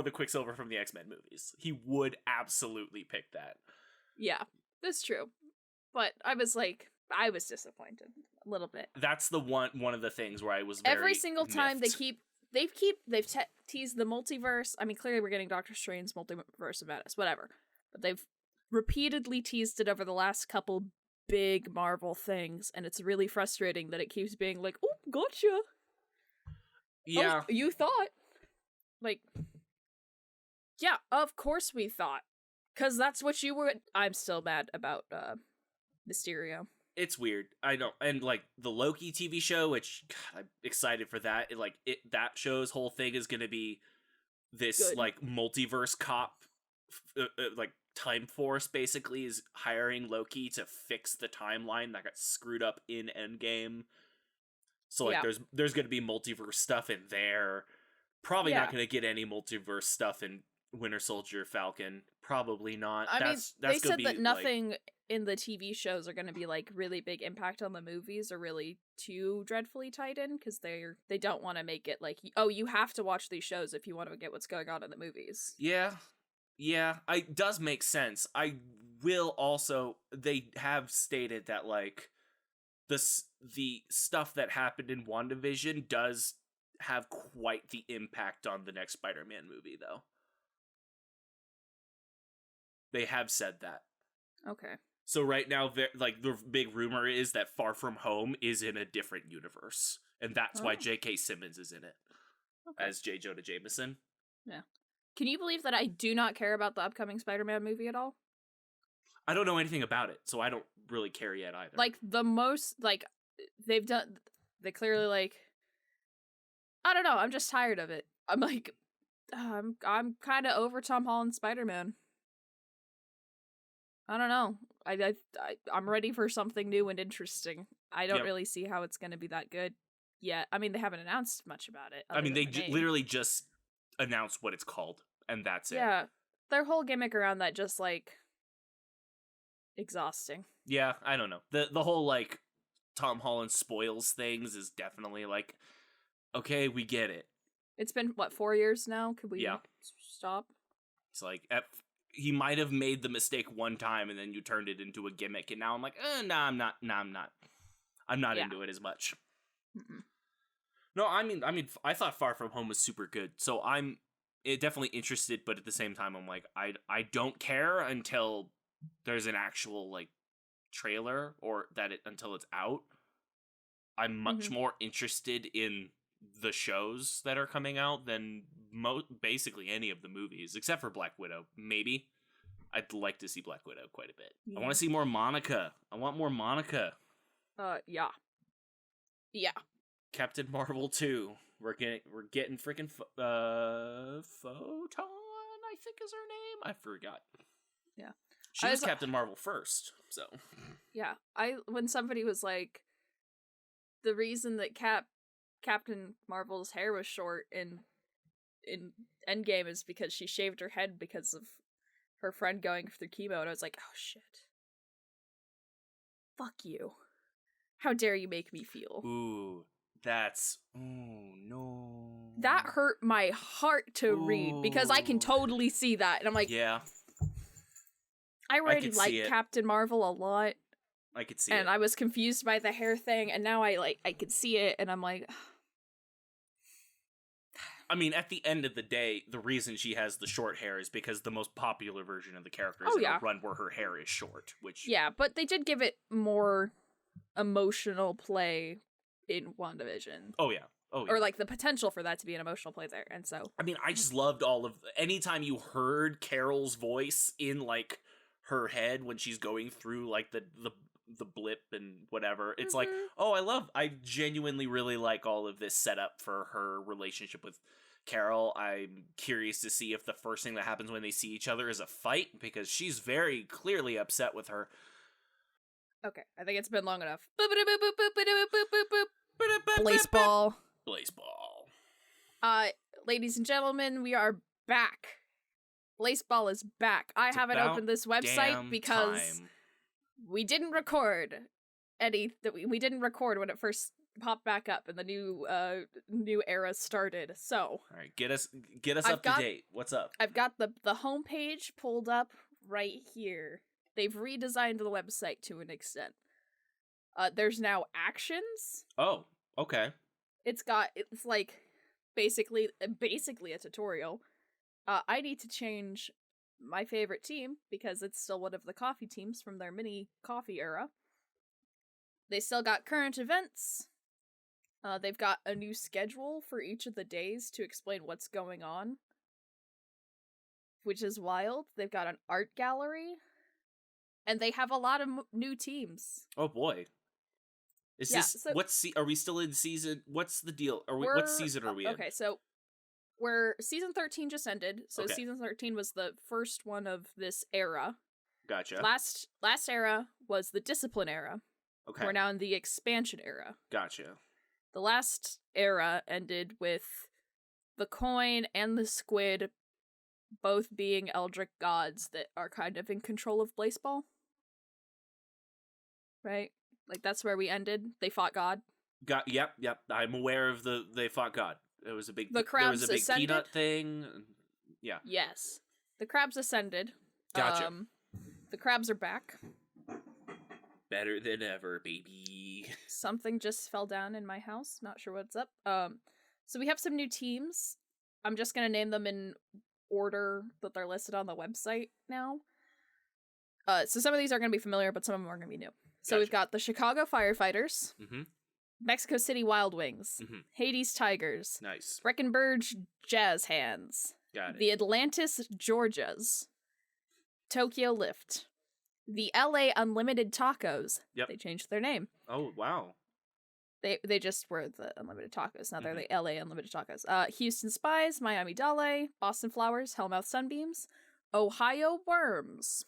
the Quicksilver from the X-Men movies. He would absolutely pick that. Yeah, that's true. But I was disappointed a little bit. That's the one of the things where I was very every single time miffed. they've teased the multiverse. I mean, clearly we're getting Doctor Strange's multiverse of madness, whatever. But they've repeatedly teased it over the last couple big Marvel things, and it's really frustrating that it keeps being like, "Oh, gotcha." Yeah, oh, you thought, like, yeah, of course we thought, because that's what you were. I'm still mad about Mysterio. It's weird. I know, and like the Loki TV show, which God, I'm excited for that. That show's whole thing is gonna be this Good. like multiverse cop, like Time Force basically is hiring Loki to fix the timeline that got screwed up in Endgame. So like there's gonna be multiverse stuff in there. Probably not gonna get any multiverse stuff in Winter Soldier, Falcon. Probably not. They said that nothing in the TV shows are going to be like really big impact on the movies or really too dreadfully tied in, because they don't want to make it like, oh, you have to watch these shows if you want to get what's going on in the movies. Yeah, it does make sense. I will also, they have stated that like the stuff that happened in WandaVision does have quite the impact on the next Spider-Man movie, though. They have said that. Okay. So right now, like the big rumor is that Far From Home is in a different universe, and that's why J.K. Simmons is in it as J. Jonah Jameson. Yeah. Can you believe that I do not care about the upcoming Spider-Man movie at all? I don't know anything about it, so I don't really care yet either. Like the most, like they clearly like, I don't know. I'm just tired of it. I'm like, I'm kind of over Tom Holland's Spider-Man. I don't know. I'm ready for something new and interesting. I don't really see how it's going to be that good yet. I mean, they haven't announced much about it. I mean, they literally just announced what it's called, and that's it. Yeah. Their whole gimmick around that just, like, exhausting. Yeah, I don't know. The whole, like, Tom Holland spoils things is definitely, like, okay, we get it. It's been, 4 years now? Could we stop? It's like, he might have made the mistake one time and then you turned it into a gimmick, and now I'm like, I'm not into it as much. Mm-mm. No, I thought Far From Home was super good, so I'm definitely interested, but at the same time, I'm like, I don't care until there's an actual like trailer or until it's out. I'm much more interested in the shows that are coming out than basically any of the movies, except for Black Widow. Maybe I'd like to see Black Widow quite a bit. Yeah. I want to see more Monica. I want more Monica. Yeah. Captain Marvel 2. We're getting freaking Photon, I think is her name. I forgot. Yeah. She was Captain Marvel first, so. Yeah. When somebody was like, the reason that Captain Marvel's hair was short in Endgame is because she shaved her head because of her friend going through chemo, and I was like, oh shit. Fuck you. How dare you make me feel? Ooh, oh no. That hurt my heart to read, because I can totally see that, and I'm like, yeah. I already like Captain Marvel a lot. I could see and I was confused by the hair thing, and now I could see it, and I'm like... I mean, at the end of the day, the reason she has the short hair is because the most popular version of the character is in a run where her hair is short, which... Yeah, but they did give it more emotional play in WandaVision. Oh, yeah. Or, like, the potential for that to be an emotional play there, and so... I mean, I just loved anytime you heard Carol's voice in, like, her head when she's going through, like, the blip and whatever, it's like, oh, I genuinely really like all of this setup for her relationship with Carol. I'm curious to see if the first thing that happens when they see each other is a fight, because she's very clearly upset with her. Okay, I think it's been long enough. Blaseball. Ladies and gentlemen, we are back. Blaseball is back. I haven't opened this website because we didn't record we didn't record when it first popped back up and the new era started. So, all right, get us up to date. What's up? I've got the homepage pulled up right here. They've redesigned the website to an extent. There's now actions. Oh, okay. It's like basically a tutorial. I need to change my favorite team because it's still one of the coffee teams from their mini coffee era. They still got current events. They've got a new schedule for each of the days to explain what's going on, which is wild. They've got an art gallery, and they have a lot of new teams. Oh boy. Are we still in season? What's the deal? What season are we in? Okay, so season 13 just ended. So season 13 was the first one of this era. Gotcha. Last era was the discipline era. Okay. We're now in the expansion era. Gotcha. The last era ended with the coin and the squid both being eldritch gods that are kind of in control of Blaseball. Right? Like, that's where we ended. They fought God. Yep. I'm aware of they fought God. There was a big ascended. peanut thing. Yeah. Yes. The crabs ascended. Gotcha. The crabs are back. Better than ever, baby. Something just fell down in my house. Not sure what's up. So we have some new teams. I'm just gonna name them in order that they're listed on the website now. So some of these are gonna be familiar, but some of them are gonna be new. So we've got the Chicago Firefighters, Mexico City Wild Wings, Hades Tigers, nice, Breckenridge Jazz Hands, got it, the Atlantis Georgias, Tokyo Lift, the LA Unlimited Tacos. Yep. They changed their name. Oh, wow. They just were the Unlimited Tacos. Now they're the LA Unlimited Tacos. Houston Spies, Miami Dale, Boston Flowers, Hellmouth Sunbeams, Ohio Worms,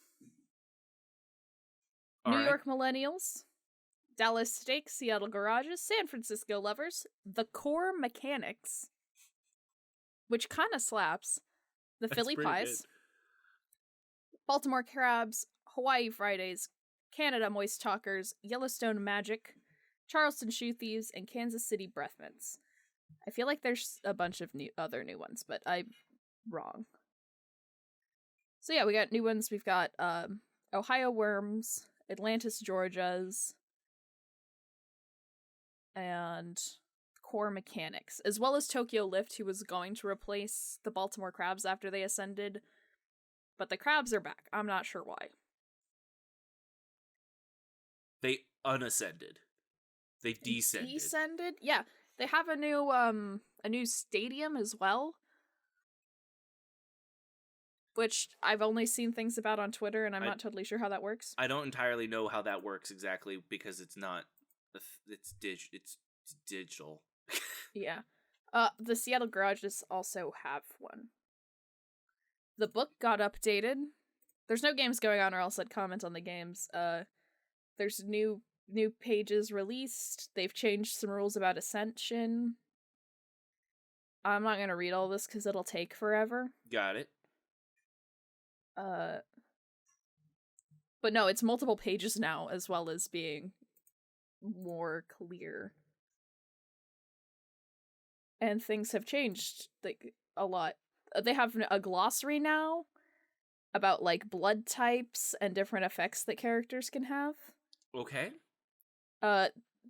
New York Millennials, Dallas Steaks, Seattle Garages, San Francisco Lovers, The Core Mechanics, which kind of slaps, the Philly Pies, good. Baltimore Crabs, Hawaii Fridays, Canada Moist Talkers, Yellowstone Magic, Charleston Shoe Thieves, and Kansas City Breath Mints. I feel like there's a bunch of other new ones, but I'm wrong. So yeah, we got new ones. We've got Ohio Worms, Atlantis Georgias, and core mechanics, as well as Tokyo Lift, who was going to replace the Baltimore Crabs after they ascended. But the crabs are back. I'm not sure why. They unascended. They descended. Descended? Yeah. They have a new stadium as well. Which I've only seen things about on Twitter, and I'm not totally sure how that works. I don't entirely know how that works exactly because it's not. It's digital. Yeah. The Seattle Garages also have one. The book got updated. There's no games going on, or else I'd comment on the games. There's new pages released. They've changed some rules about Ascension. I'm not gonna read all this because it'll take forever. Got it. But no, it's multiple pages now, as well as being more clear. And things have changed, like, a lot. They have a glossary now about, like, blood types and different effects that characters can have. Okay.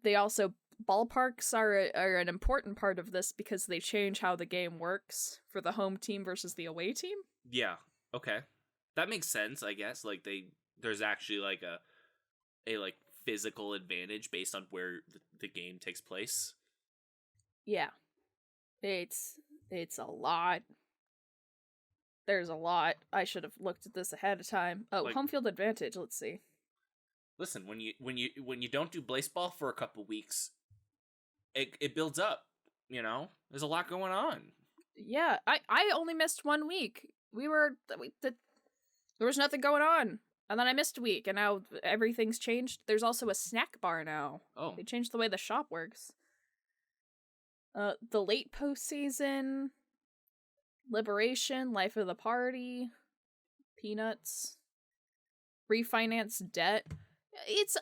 They also... Ballparks are an important part of this because they change how the game works for the home team versus the away team. Yeah. Okay. That makes sense, I guess. Like, there's actually, like, a like, physical advantage based on where the game takes place. Yeah. It's a lot. There's a lot. I should have looked at this ahead of time. Oh, like, home field advantage. Let's see. Listen, when you don't do Blaseball for a couple weeks, it builds up. You know, there's a lot going on. Yeah, I only missed 1 week. There was nothing going on, and then I missed a week, and now everything's changed. There's also a snack bar now. Oh, they changed the way the shop works. The late postseason, Liberation, Life of the Party, Peanuts, refinance debt.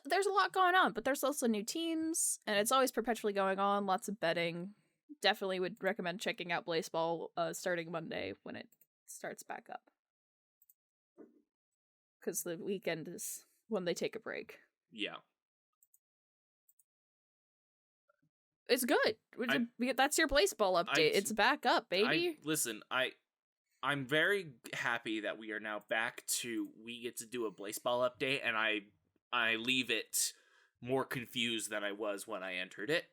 There's a lot going on, but there's also new teams, and it's always perpetually going on. Lots of betting. Definitely would recommend checking out Blaseball starting Monday when it starts back up, because the weekend is when they take a break. Yeah. It's good. That's your Blaseball update. It's back up, baby. I'm very happy that we are now back to we get to do a Blaseball update, and I leave it more confused than I was when I entered it.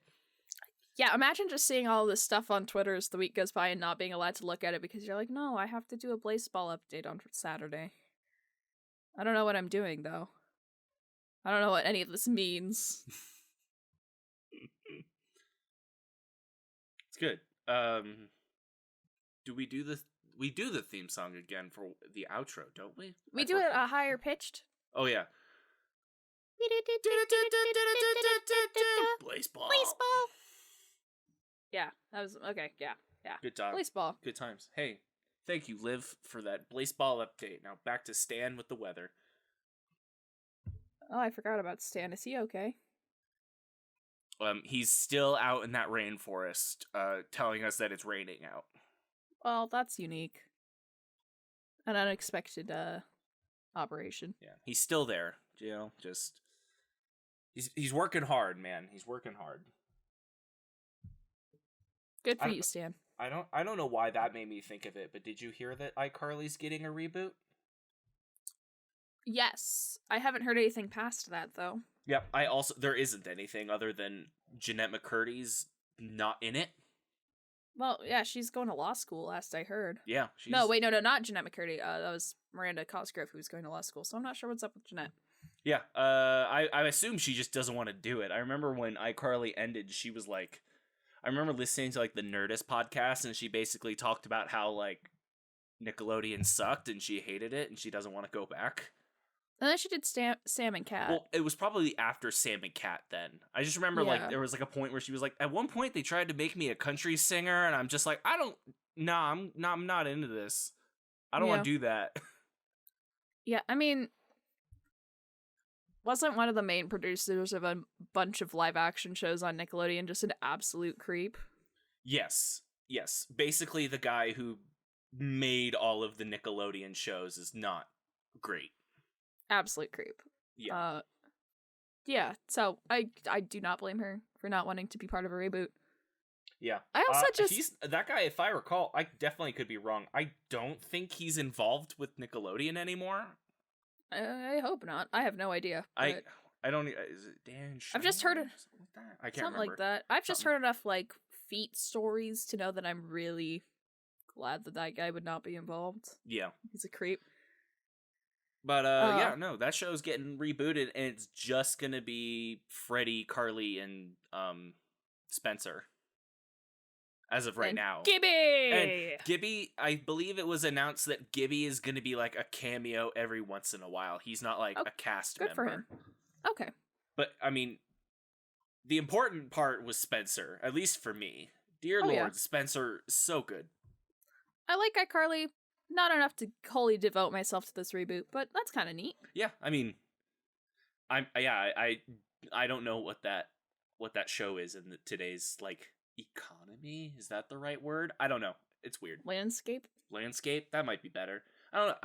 Yeah, imagine just seeing all this stuff on Twitter as the week goes by and not being allowed to look at it because you're like, no, I have to do a Blaseball update on Saturday. I don't know what I'm doing, though. I don't know what any of this means. It's good. Do we do the theme song again for the outro, don't we? We do it a higher pitched. Oh yeah. Blaseball. Yeah, that was okay. Yeah. Good time. Blaseball. Good times. Hey, thank you, Liv, for that Blaseball update. Now back to Stan with the weather. Oh, I forgot about Stan. Is he okay? He's still out in that rainforest, telling us that it's raining out. Well, that's unique. An unexpected operation. Yeah, he's still there. You know, just he's working hard, man. He's working hard. Good for you, Stan. I don't know why that made me think of it, but did you hear that iCarly's getting a reboot? Yes. I haven't heard anything past that, though. Yep, there isn't anything other than Jeanette McCurdy's not in it. Well, yeah, she's going to law school, last I heard. Yeah, No, not Jeanette McCurdy. That was Miranda Cosgrove who was going to law school, so I'm not sure what's up with Jeanette. Yeah, I assume she just doesn't want to do it. I remember when iCarly ended, she was like... I remember listening to, like, the Nerdist podcast, and she basically talked about how, like, Nickelodeon sucked, and she hated it, and she doesn't want to go back. And then she did Sam and Cat. Well, it was probably after Sam and Cat then. I just remember, like, there was, like, a point where she was like, at one point they tried to make me a country singer, and I'm just like, I'm not into this. I don't want to do that. Yeah, I mean... Wasn't one of the main producers of a bunch of live-action shows on Nickelodeon just an absolute creep? Yes. Basically, the guy who made all of the Nickelodeon shows is not great. Absolute creep. Yeah. So I do not blame her for not wanting to be part of a reboot. Yeah. I also he's that guy, if I recall, I definitely could be wrong. I don't think he's involved with Nickelodeon anymore. I hope not. I have no idea. I don't. Is it Dan? I've just heard it. Something like that. I can't Something remember. like that. I've just heard enough like feet stories to know that I'm really glad that guy would not be involved. Yeah. He's a creep. But yeah, no, that show's getting rebooted, and it's just gonna be Freddie, Carly, and Spencer. As of right now. Gibby! And Gibby, I believe it was announced that Gibby is going to be like a cameo every once in a while. He's not like a cast member. Good for him. Okay. But, I mean, the important part was Spencer, at least for me. Dear Lord, yeah. Spencer, so good. I like iCarly. Not enough to wholly devote myself to this reboot, but that's kind of neat. Yeah, I mean, I don't know what that show is in today's, like, economy. Is that the right word? I don't know. It's weird. Landscape, that might be better. I don't know.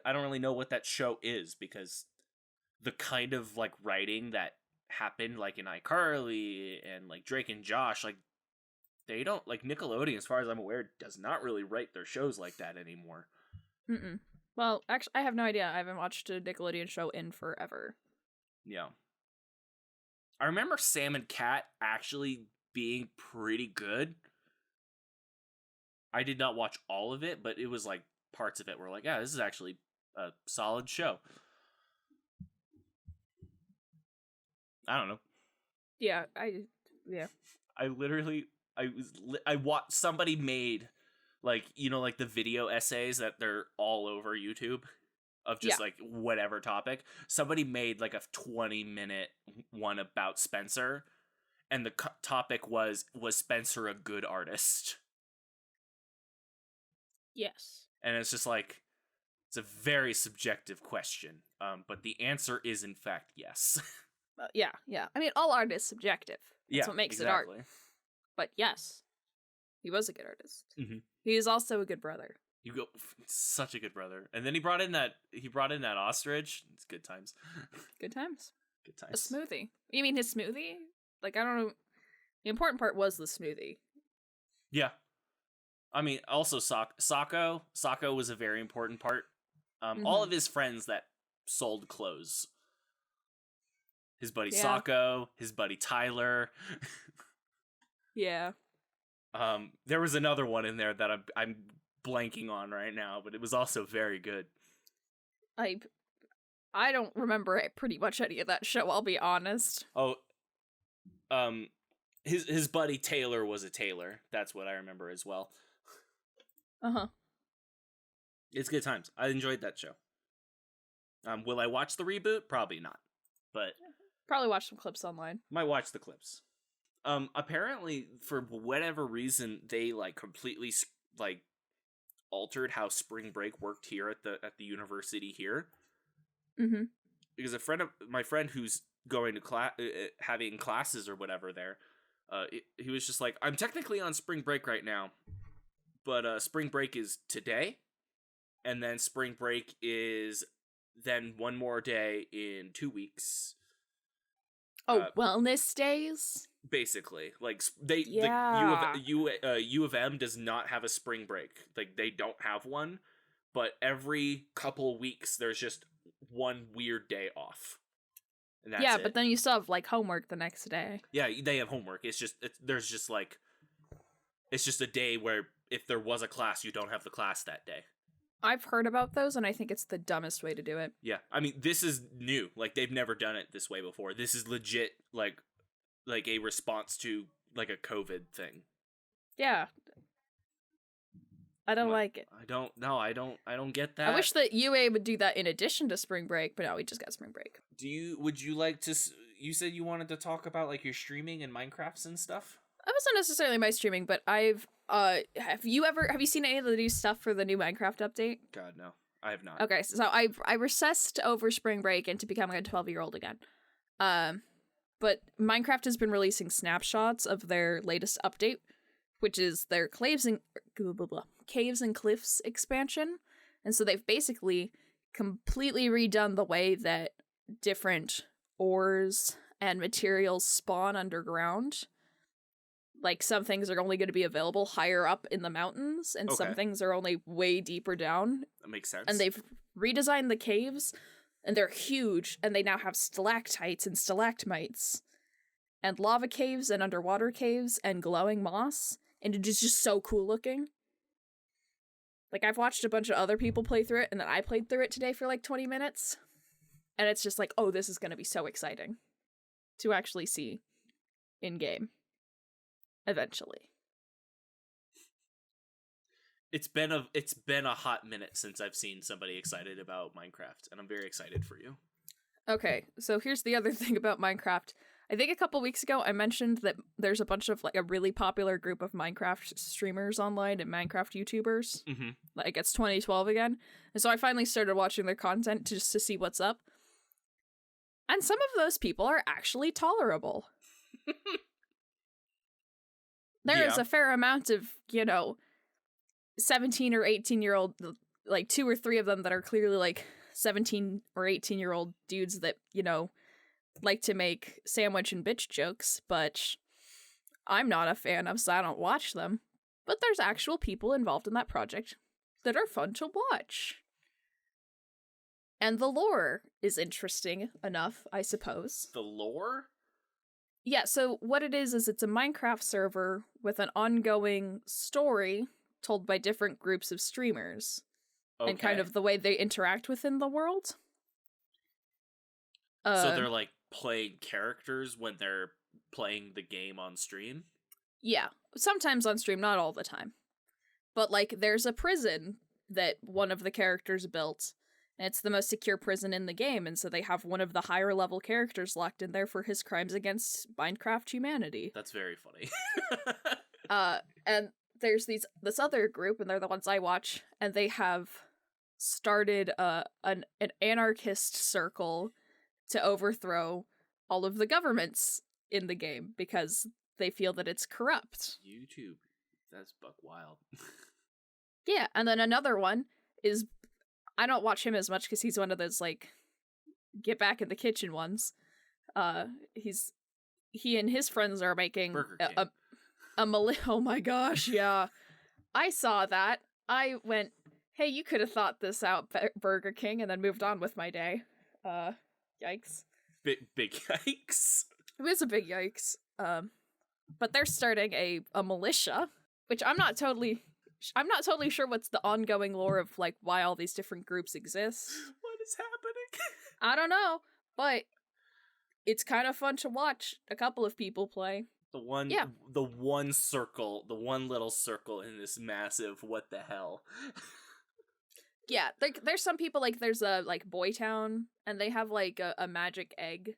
I don't really know what that show is, because the kind of like writing that happened like in iCarly and like Drake and Josh, like they don't, like Nickelodeon, as far as I'm aware, does not really write their shows like that anymore. Well, actually, I have no idea. I haven't watched a Nickelodeon show in forever. Yeah. I remember Sam and Cat actually being pretty good. I did not watch all of it, but it was like parts of it were like, yeah, this is actually a solid show. I don't know. Yeah, I watched, somebody made like, you know, like the video essays that they're all over YouTube of just like whatever topic. Somebody made like a 20-minute one about Spencer. And the topic was Spencer a good artist? Yes. And it's just like, it's a very subjective question. But the answer is, in fact, yes. Yeah. I mean, all art is subjective. That's what makes it art. But yes, he was a good artist. Mm-hmm. He is also a good brother. Such a good brother. And then he brought in that ostrich. It's good times. Good times. Good times. A smoothie. You mean his smoothie? Like, I don't know. The important part was the smoothie. Yeah. I mean, also Sako. Sako was a very important part. All of his friends that sold clothes. His buddy Sako, his buddy Tyler. Yeah. There was another one in there that I'm blanking on right now, but it was also very good. I don't remember pretty much any of that show, I'll be honest. Oh, his buddy Taylor was a tailor. That's what I remember as well. Uh-huh. It's good times. I enjoyed that show. Will I watch the reboot? Probably not. But probably watch some clips online. Might watch the clips. Apparently, for whatever reason, they like completely like altered how spring break worked here at the university here. Mm-hmm. Because my friend who's going to class, having classes or whatever there, he was just like, I'm technically on spring break right now, but spring break is today, and then spring break is then one more day in 2 weeks. Oh, wellness days? Basically, like the U of M does not have a spring break. Like, they don't have one, but every couple weeks there's just one weird day off. And that's it. But then you still have like homework the next day. Yeah, they have homework. It's just a day where if there was a class, you don't have the class that day. I've heard about those, and I think it's the dumbest way to do it. Yeah, I mean, this is new. Like, they've never done it this way before. This is legit, like a response to like a COVID thing. Yeah. I don't like it. I don't get that. I wish that UA would do that in addition to spring break, but no, we just got spring break. Would you like to, you said you wanted to talk about like your streaming and Minecrafts and stuff? That wasn't necessarily my streaming, but I've have you seen any of the new stuff for the new Minecraft update? God, no. I have not. Okay, so I recessed over spring break into becoming a 12-year-old again. But Minecraft has been releasing snapshots of their latest update, which is their Caves and Cliffs expansion. And so they've basically completely redone the way that different ores and materials spawn underground. Like, some things are only going to be available higher up in the mountains, and some Okay. things are only way deeper down. That makes sense. And they've redesigned the caves, and they're huge, and they now have stalactites and stalagmites, and lava caves and underwater caves and glowing moss, and it is just so cool looking. Like, I've watched a bunch of other people play through it, and then I played through it today for like 20 minutes, and it's just like, oh, this is going to be so exciting to actually see in-game. Eventually. It's been a hot minute since I've seen somebody excited about Minecraft, and I'm very excited for you. Okay, so here's the other thing about Minecraft. I think a couple weeks ago I mentioned that there's a bunch of like a really popular group of Minecraft streamers online and Minecraft YouTubers. Mm-hmm. Like, it's 2012 again. And so I finally started watching their content just to see what's up. And some of those people are actually tolerable. There is a fair amount of, 17 or 18-year-old, like 2 or 3 of them that are clearly like 17 or 18-year-old dudes that, like to make sandwich and bitch jokes, but I'm not a fan of, so I don't watch them. But there's actual people involved in that project that are fun to watch. And the lore is interesting enough, I suppose. The lore? Yeah, so what it is it's a Minecraft server with an ongoing story told by different groups of streamers. Okay. And kind of the way they interact within the world. So they're like playing characters when they're playing the game on stream? Yeah, sometimes on stream, not all the time. But like, there's a prison that one of the characters built, and it's the most secure prison in the game, and so they have one of the higher level characters locked in there for his crimes against Minecraft humanity. That's very funny. And there's this other group, and they're the ones I watch, and they have started an anarchist circle to overthrow all of the governments in the game because they feel that it's corrupt. YouTube. That's buck wild. Yeah, and then another one is, I don't watch him as much because he's one of those, like, get back in the kitchen ones. He and his friends are making Burger King. Oh my gosh, yeah. I saw that. I went, hey, you could have thought this out, Burger King, and then moved on with my day. Yikes. Big yikes. It was a big yikes. But they're starting a militia, which I'm not totally sure what's the ongoing lore of, like, why all these different groups exist. What is happening? I don't know, but it's kind of fun to watch a couple of people play. The one little circle in this massive what the hell. Yeah, there's some people, like, there's a, like, Boy Town, and they have, like, a magic egg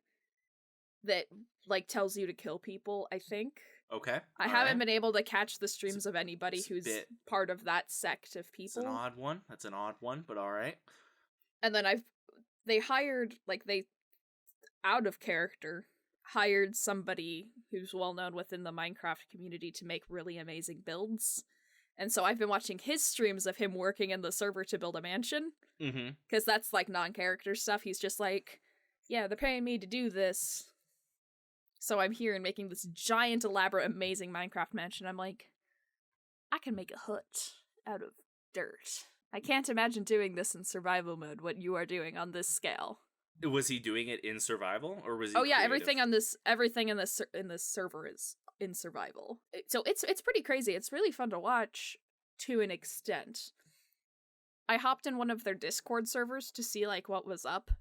that, like, tells you to kill people, I think. Okay. I haven't been able to catch the streams of anybody who's part of that sect of people. It's an odd one. That's an odd one, but alright. And then they hired, like, out of character, hired somebody who's well known within the Minecraft community to make really amazing builds. And so I've been watching his streams of him working in the server to build a mansion. Mm-hmm. Because that's, like, non-character stuff. He's just like, yeah, they're paying me to do this. So I'm here and making this giant, elaborate, amazing Minecraft mansion. I'm like, I can make a hut out of dirt. I can't imagine doing this in survival mode, what you are doing on this scale. Was he doing it in survival, or was he? Oh yeah, creative? everything in this server is in survival. So it's pretty crazy. It's really fun to watch to an extent. I hopped in one of their Discord servers to see, like, what was up.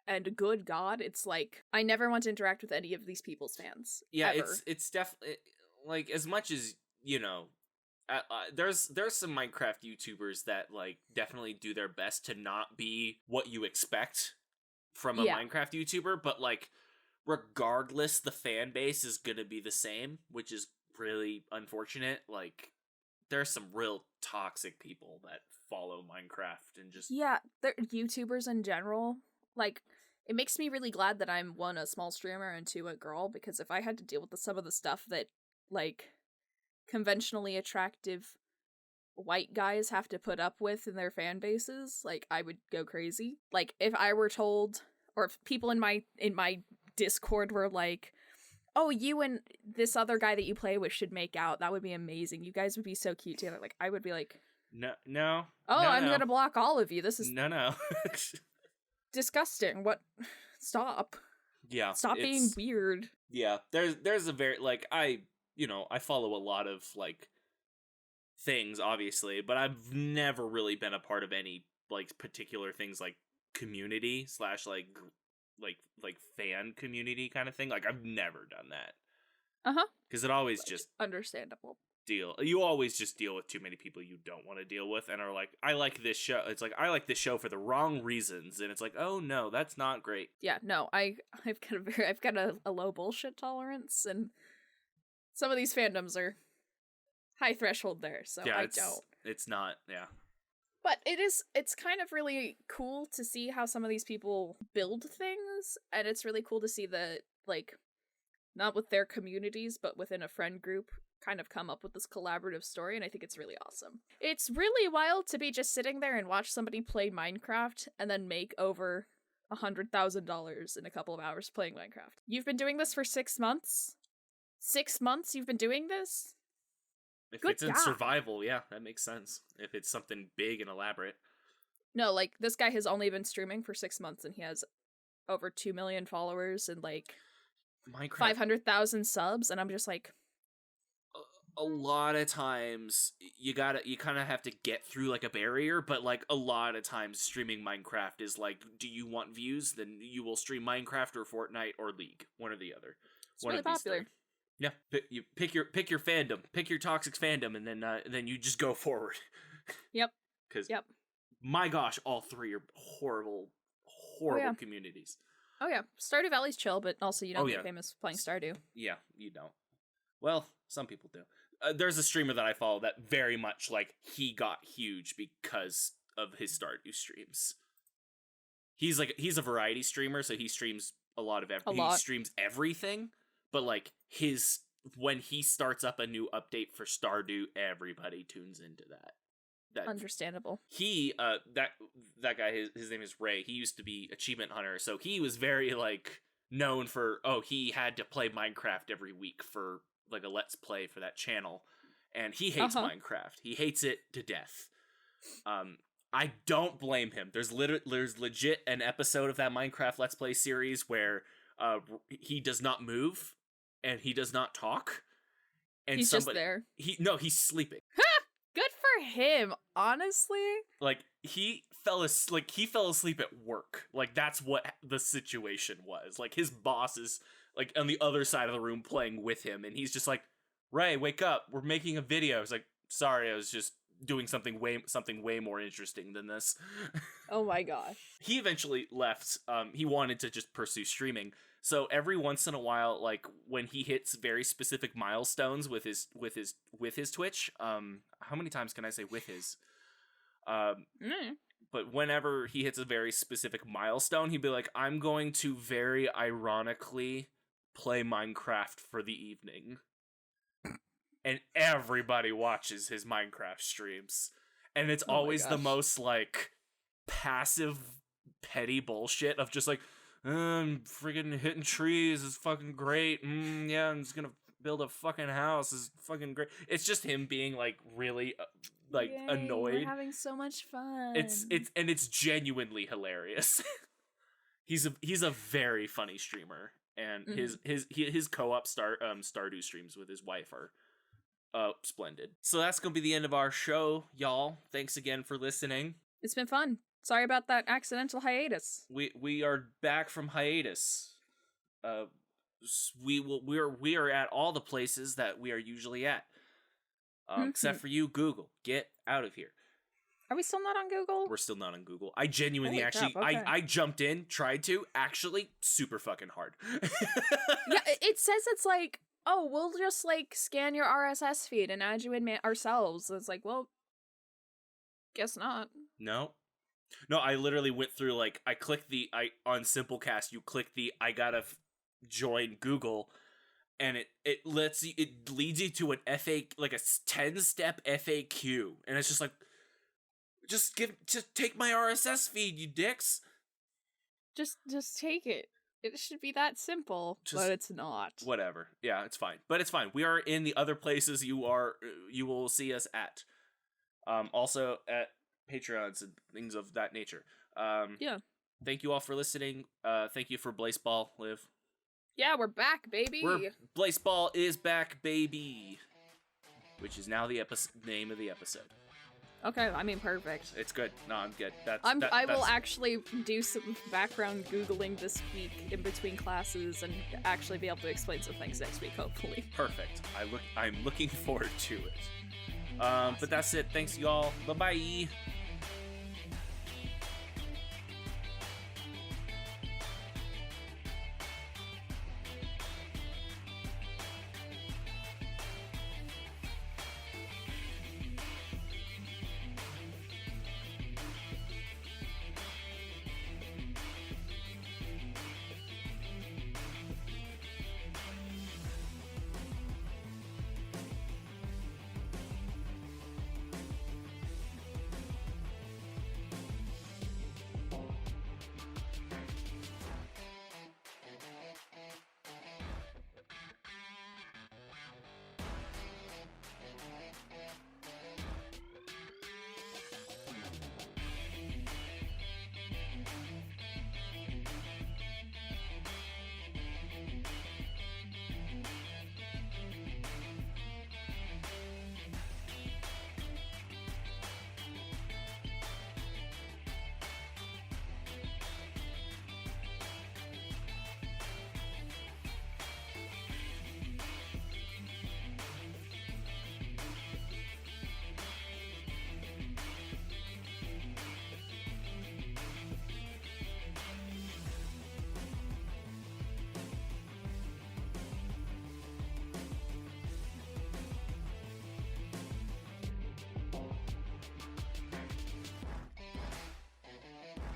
And good God, it's like, I never want to interact with any of these people's fans. Yeah, ever. it's definitely, like, as much as, there's some Minecraft YouTubers that, like, definitely do their best to not be what you expect from a Minecraft YouTuber, but, like, regardless, the fan base is gonna be the same, which is really unfortunate. Like, there's some real toxic people that follow Minecraft and just... Yeah, they're YouTubers in general. Like, it makes me really glad that I'm, 1, a small streamer, and 2, a girl, because if I had to deal with some of the stuff that, like, conventionally attractive white guys have to put up with in their fan bases, like, I would go crazy. Like, if I were told, or if people in my Discord were like, oh, you and this other guy that you play with should make out. That would be amazing. You guys would be so cute together. Like, I would be like, No. oh, no, I'm no. gonna block all of you. This is No. disgusting. What? Stop. Yeah. Stop being weird. Yeah. There's a very, like, I follow a lot of, like, things, obviously, but I've never really been a part of any, like, particular things, like, community / like fan community kind of thing. Like, I've never done that. Because it always just understandable. You always just deal with too many people you don't want to deal with and are like, I like this show. It's like, I like this show for the wrong reasons, and it's like, oh no, that's not great. Yeah, no, I've got a low bullshit tolerance, and some of these fandoms are high threshold there, so yeah, I don't. It's not, yeah. But it's kind of really cool to see how some of these people build things, and it's really cool to see the, like, not with their communities, but within a friend group, kind of come up with this collaborative story, and I think it's really awesome. It's really wild to be just sitting there and watch somebody play Minecraft and then make over $100,000 in a couple of hours playing Minecraft. You've been doing this for 6 months? 6 months you've been doing this? If Good it's in God. survival, yeah, that makes sense. If it's something big and elaborate. No, like, this guy has only been streaming for 6 months, and he has over 2 million followers and, like, Minecraft, 500,000 subs, and I'm just like, a lot of times you kind of have to get through, like, a barrier, but, like, a lot of times streaming Minecraft is like, do you want views? Then you will stream Minecraft or Fortnite or League, one or the other. it's really popular. Three. Yeah, you pick your fandom, pick your toxic fandom, and then you just go forward. Yep. Because Yep. my gosh, all three are horrible communities. Oh yeah, Stardew Valley's chill, but also you don't get yeah. famous playing Stardew. Yeah, you don't. Well, some people do. There's a streamer that I follow that very much, like, he got huge because of his Stardew streams. He's a variety streamer, so he streams a lot of he streams everything, but, like, when he starts up a new update for Stardew, everybody tunes into that. Understandable. He that guy, his name is Ray. He used to be Achievement Hunter, so he was very, like, known for, he had to play Minecraft every week for, like, a let's play for that channel, and he hates Minecraft. He hates it to death. I don't blame him. There's legit an episode of that Minecraft let's play series where he does not move and he does not talk, and he's just there. He's sleeping. Good for him, honestly. Like, he fell asleep at work. Like, that's what the situation was. Like, his boss is, like, on the other side of the room playing with him, and he's just like, Ray, wake up, we're making a video. It's like, sorry, I was just doing something way more interesting than this. Oh my gosh. He eventually left. He wanted to just pursue streaming. So every once in a while, like, when he hits very specific milestones with his Twitch, how many times can I say with his? But whenever he hits a very specific milestone, he'd be like, I'm going to very ironically play Minecraft for the evening. And everybody watches his Minecraft streams. And it's always the most, like, passive, petty bullshit of just like, I'm friggin' hitting trees is fucking great. Yeah, I'm just gonna build a fucking house is fucking great. It's just him being, like, really, like, Yay, annoyed. We're having so much fun. It's genuinely hilarious. He's a very funny streamer, and his co-op Stardew streams with his wife are splendid. So that's gonna be the end of our show, y'all. Thanks again for listening. It's been fun. Sorry about that accidental hiatus. We are back from hiatus. We are at all the places that we are usually at. Except for you, Google. Get out of here. Are we still not on Google? We're still not on Google. I genuinely Holy crap, okay. I jumped in, tried to, actually super fucking hard. Yeah, it says it's like, oh, we'll just, like, scan your RSS feed and add you in ourselves. It's like, well, guess not. No, I literally went through, like, I clicked on Simplecast, you click I gotta join Google, and it leads you to an like a 10-step FAQ, and it's just like, just take my RSS feed, you dicks. Just take it. It should be that simple, Just but it's not. Whatever. Yeah, it's fine. But it's fine. We are in the other places you will see us at. Also at Patreons and things of that nature. Yeah. Thank you all for listening. Thank you for Blaseball, Liv. Yeah, we're back, baby. Blaseball is back, baby. Which is now the name of the episode. Okay, I mean, perfect. It's good. No, I'm good. I will actually do some background Googling this week in between classes and actually be able to explain some things next week, hopefully. Perfect. I'm looking forward to it. Awesome. But that's it. Thanks, y'all. Bye-bye.